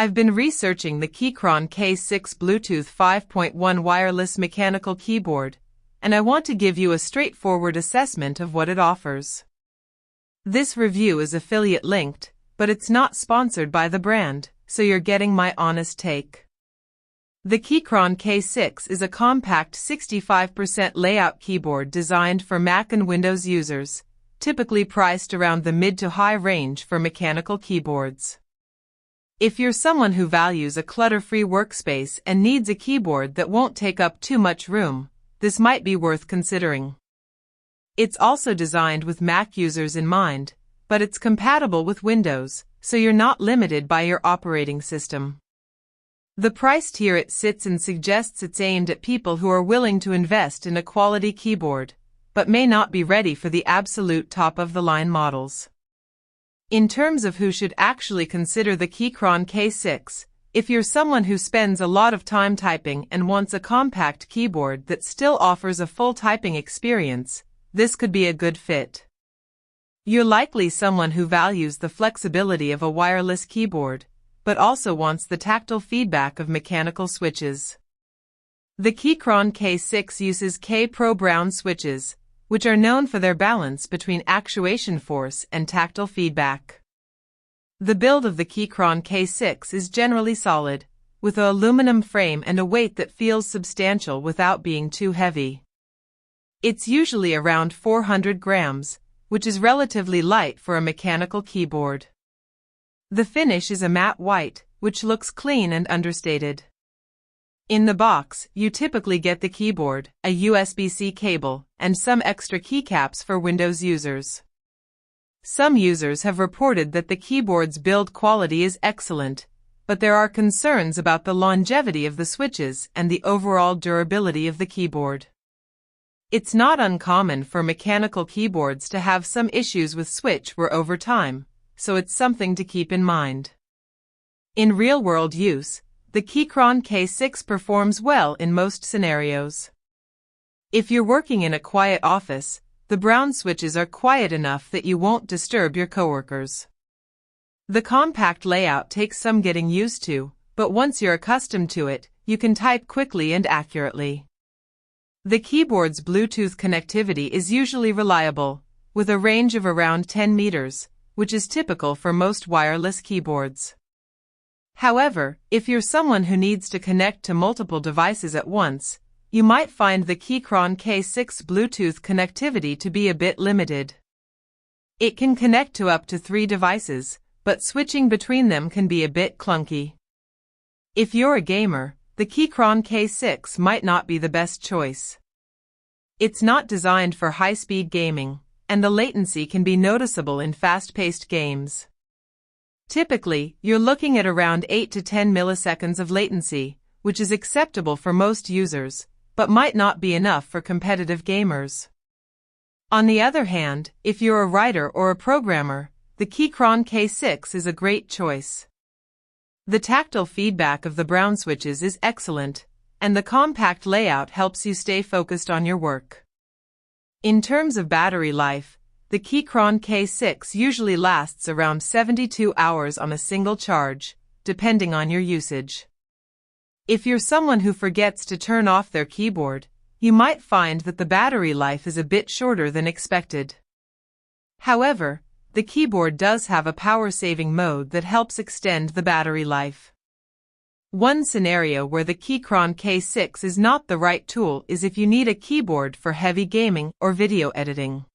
I've been researching the Keychron K6 Bluetooth 5.1 wireless mechanical keyboard, and I want to give you a straightforward assessment of what it offers. This review is affiliate linked, but it's not sponsored by the brand, so you're getting my honest take. The Keychron K6 is a compact 65% layout keyboard designed for Mac and Windows users, typically priced around the mid to high range for mechanical keyboards. If you're someone who values a clutter-free workspace and needs a keyboard that won't take up too much room, this might be worth considering. It's also designed with Mac users in mind, but it's compatible with Windows, so you're not limited by your operating system. The price tier it sits in suggests it's aimed at people who are willing to invest in a quality keyboard, but may not be ready for the absolute top-of-the-line models. In terms of who should actually consider the Keychron K6, if you're someone who spends a lot of time typing and wants a compact keyboard that still offers a full typing experience, this could be a good fit. You're likely someone who values the flexibility of a wireless keyboard, but also wants the tactile feedback of mechanical switches. The Keychron K6 uses K-Pro Brown switches, which are known for their balance between actuation force and tactile feedback. The build of the Keychron K6 is generally solid, with an aluminum frame and a weight that feels substantial without being too heavy. It's usually around 400 grams, which is relatively light for a mechanical keyboard. The finish is a matte white, which looks clean and understated. In the box, you typically get the keyboard, a USB-C cable, and some extra keycaps for Windows users. Some users have reported that the keyboard's build quality is excellent, but there are concerns about the longevity of the switches and the overall durability of the keyboard. It's not uncommon for mechanical keyboards to have some issues with switch wear over time, so it's something to keep in mind. In real-world use, the Keychron K6 performs well in most scenarios. If you're working in a quiet office, the brown switches are quiet enough that you won't disturb your coworkers. The compact layout takes some getting used to, but once you're accustomed to it, you can type quickly and accurately. The keyboard's Bluetooth connectivity is usually reliable, with a range of around 10 meters, which is typical for most wireless keyboards. However, if you're someone who needs to connect to multiple devices at once, you might find the Keychron K6 Bluetooth connectivity to be a bit limited. It can connect to up to 3 devices, but switching between them can be a bit clunky. If you're a gamer, the Keychron K6 might not be the best choice. It's not designed for high-speed gaming, and the latency can be noticeable in fast-paced games. Typically, you're looking at around 8 to 10 milliseconds of latency, which is acceptable for most users, but might not be enough for competitive gamers. On the other hand, if you're a writer or a programmer, the Keychron K6 is a great choice. The tactile feedback of the brown switches is excellent, and the compact layout helps you stay focused on your work. In terms of battery life, the Keychron K6 usually lasts around 72 hours on a single charge, depending on your usage. If you're someone who forgets to turn off their keyboard, you might find that the battery life is a bit shorter than expected. However, the keyboard does have a power-saving mode that helps extend the battery life. One scenario where the Keychron K6 is not the right tool is if you need a keyboard for heavy gaming or video editing.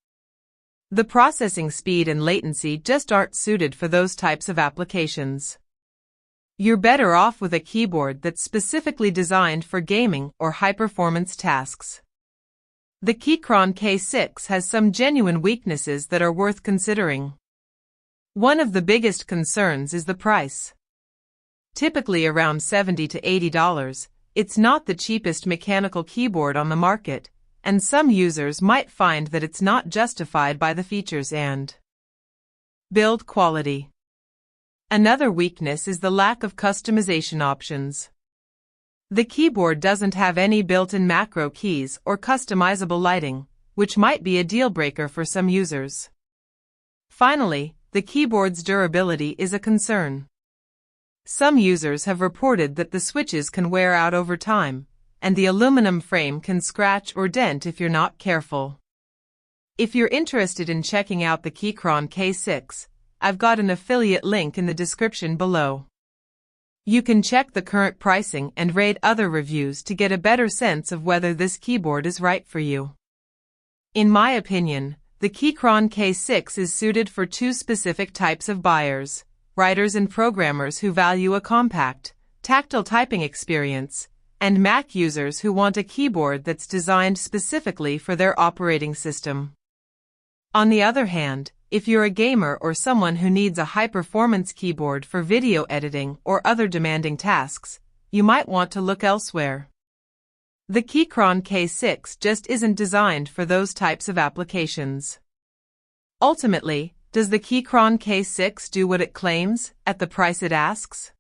The processing speed and latency just aren't suited for those types of applications. You're better off with a keyboard that's specifically designed for gaming or high-performance tasks. The Keychron K6 has some genuine weaknesses that are worth considering. One of the biggest concerns is the price. Typically around $70 to $80, it's not the cheapest mechanical keyboard on the market, and some users might find that it's not justified by the features and build quality. Another weakness is the lack of customization options. The keyboard doesn't have any built-in macro keys or customizable lighting, which might be a deal-breaker for some users. Finally, the keyboard's durability is a concern. Some users have reported that the switches can wear out over time, and the aluminum frame can scratch or dent if you're not careful. If you're interested in checking out the Keychron K6, I've got an affiliate link in the description below. You can check the current pricing and rate other reviews to get a better sense of whether this keyboard is right for you. In my opinion, the Keychron K6 is suited for two specific types of buyers: writers and programmers who value a compact, tactile typing experience, and Mac users who want a keyboard that's designed specifically for their operating system. On the other hand, if you're a gamer or someone who needs a high-performance keyboard for video editing or other demanding tasks, you might want to look elsewhere. The Keychron K6 just isn't designed for those types of applications. Ultimately, does the Keychron K6 do what it claims at the price it asks?